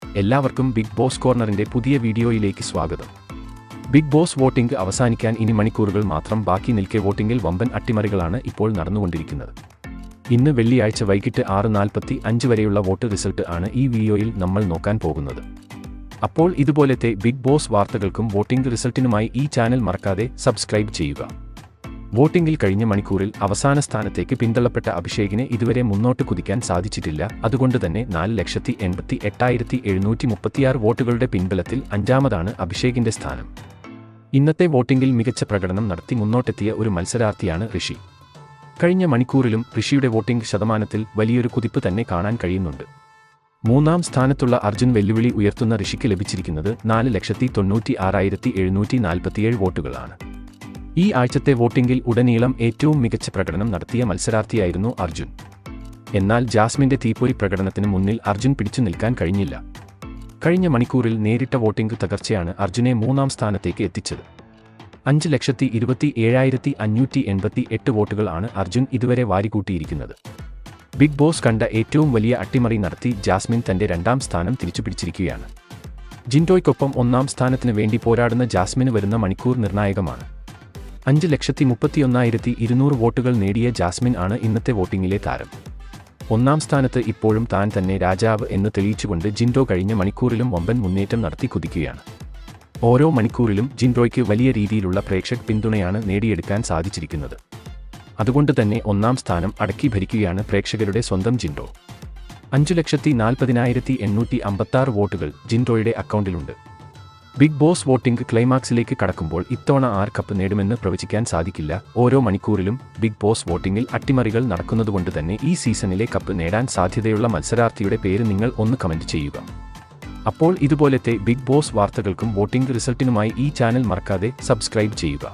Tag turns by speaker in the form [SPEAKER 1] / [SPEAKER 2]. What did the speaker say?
[SPEAKER 1] എല്ലാവർക്കും big boss കോർണറിന്റെ പുതിയ വീഡിയോയിലേക്ക് സ്വാഗതം. ബിഗ് ബോസ് വോട്ടിംഗ് അവസാനിക്കാൻ ഇനി മണിക്കൂറുകൾ മാത്രം ബാക്കി നിൽക്കെ വോട്ടിംഗിൽ വമ്പൻ അട്ടിമറികളാണ് ഇപ്പോൾ നടന്നുകൊണ്ടിരിക്കുന്നത്. ഇന്ന് വെള്ളിയാഴ്ച വൈകിട്ട് 6:45 വരെയുള്ള വോട്ട് റിസൾട്ട് ആണ് ഈ വീഡിയോയിൽ നമ്മൾ നോക്കാൻ പോകുന്നത്. അപ്പോൾ ഇതുപോലത്തെ ബിഗ് ബോസ് വാർത്തകൾക്കും വോട്ടിംഗ് റിസൾട്ടിനുമായി ഈ ചാനൽ മറക്കാതെ സബ്സ്ക്രൈബ് ചെയ്യുക. വോട്ടിംഗിൽ കഴിഞ്ഞ മണിക്കൂറിൽ അവസാന സ്ഥാനത്തേക്ക് പിന്തള്ളപ്പെട്ട അഭിഷേകിന് ഇതുവരെ മുന്നോട്ട് കുതിക്കാൻ സാധിച്ചിട്ടില്ല. അതുകൊണ്ടുതന്നെ 4,88,736 വോട്ടുകളുടെ പിൻബലത്തിൽ അഞ്ചാമതാണ് അഭിഷേകിന്റെ സ്ഥാനം. ഇന്നത്തെ വോട്ടിംഗിൽ മികച്ച പ്രകടനം നടത്തി മുന്നോട്ടെത്തിയ ഒരു മത്സരാർത്ഥിയാണ് ഋഷി. കഴിഞ്ഞ മണിക്കൂറിലും ഋഷിയുടെ വോട്ടിംഗ് ശതമാനത്തിൽ വലിയൊരു കുതിപ്പ് തന്നെ കാണാൻ കഴിയുന്നുണ്ട്. മൂന്നാം സ്ഥാനത്തുള്ള അർജുൻ വെല്ലുവിളി ഉയർത്തുന്ന ഋഷിക്ക് ലഭിച്ചിരിക്കുന്നത് 4,96,747 വോട്ടുകളാണ്. ഈ ആഴ്ചത്തെ വോട്ടിംഗിൽ ഉടനീളം ഏറ്റവും മികച്ച പ്രകടനം നടത്തിയ മത്സരാർത്ഥിയായിരുന്നു അർജുൻ. എന്നാൽ ജാസ്മിന്റെ തീപ്പൊരി പ്രകടനത്തിന് മുന്നിൽ അർജുൻ പിടിച്ചു നിൽക്കാൻ കഴിഞ്ഞില്ല. കഴിഞ്ഞ മണിക്കൂറിൽ നേരിട്ട വോട്ടിംഗ് തകർച്ചയാണ് അർജുനെ മൂന്നാം സ്ഥാനത്തേക്ക് എത്തിച്ചത്. 5,27,588 വോട്ടുകൾ ആണ് അർജുൻ ഇതുവരെ വാരിക്കൂട്ടിയിരിക്കുന്നത്. ബിഗ് ബോസ് കണ്ട ഏറ്റവും വലിയ അട്ടിമറി നടത്തി ജാസ്മിൻ തന്റെ രണ്ടാം സ്ഥാനം തിരിച്ചുപിടിച്ചിരിക്കുകയാണ്. ജിൻഡോയ്ക്കൊപ്പം ഒന്നാം സ്ഥാനത്തിന് വേണ്ടി പോരാടുന്ന ജാസ്മിന് വരുന്ന മണിക്കൂർ നിർണായകമാണ്. 5,31,200 വോട്ടുകൾ നേടിയ ജാസ്മിൻ ആണ് ഇന്നത്തെ വോട്ടിംഗിലെ താരം. ഒന്നാം സ്ഥാനത്ത് ഇപ്പോഴും താൻ തന്നെ രാജാവ് എന്ന് തെളിയിച്ചുകൊണ്ട് ജിൻഡോ കഴിഞ്ഞ മണിക്കൂറിലും വമ്പൻ മുന്നേറ്റം നടത്തി കുതിക്കുകയാണ്. ഓരോ മണിക്കൂറിലും ജിൻഡോയ്ക്ക് വലിയ രീതിയിലുള്ള പ്രേക്ഷക പിന്തുണയാണ് നേടിയെടുക്കാൻ സാധിച്ചിരിക്കുന്നത്. അതുകൊണ്ട് തന്നെ ഒന്നാം സ്ഥാനം അടക്കി ഭരിക്കുകയാണ് പ്രേക്ഷകരുടെ സ്വന്തം ജിൻഡോ. 5,40,856 വോട്ടുകൾ ജിൻഡോയുടെ അക്കൗണ്ടിലുണ്ട്. ബിഗ് ബോസ് വോട്ടിംഗ് ക്ലൈമാക്സിലേക്ക് കടക്കുമ്പോൾ ഇത്തവണ ആർ കപ്പ് നേടുമെന്ന് പ്രവചിക്കാൻ സാധിക്കില്ല. ഓരോ മണിക്കൂറിലും ബിഗ് ബോസ് വോട്ടിംഗിൽ അട്ടിമറികൾ നടക്കുന്നതുകൊണ്ട് തന്നെ ഈ സീസണിലെ കപ്പ് നേടാൻ സാധ്യതയുള്ള മത്സരാർത്ഥിയുടെ പേര് നിങ്ങൾ ഒന്ന് കമന്റ് ചെയ്യുക. അപ്പോൾ ഇതുപോലത്തെ ബിഗ് ബോസ് വാർത്തകൾക്കും വോട്ടിംഗ് റിസൾട്ടിനുമായി ഈ ചാനൽ മറക്കാതെ സബ്സ്ക്രൈബ് ചെയ്യുക.